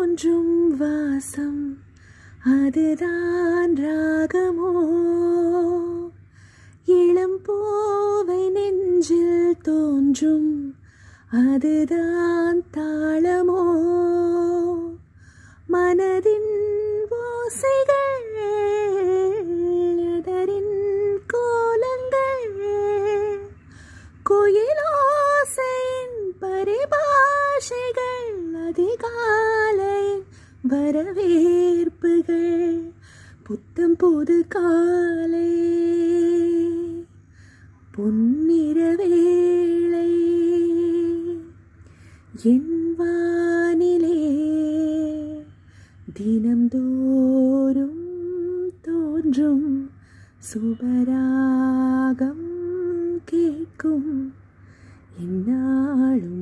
தோன்றும் வாசம் அதுதான் ராகமோ, இளம் பூவை நெஞ்சில் தோன்றும் அதுதான் தாளமோ, மனதின் ஓசைகள் அதரின் கோலங்கள், குயிலோசையின் பரிபாஷைகள், அதிகாலையின் வரவேற்புகள், புத்தம் புது காலை பொன்னிற வேளை, என் வானிலே தினம்தோறும் தோன்றும் சுபராகம் கேட்கும் என்னாலும்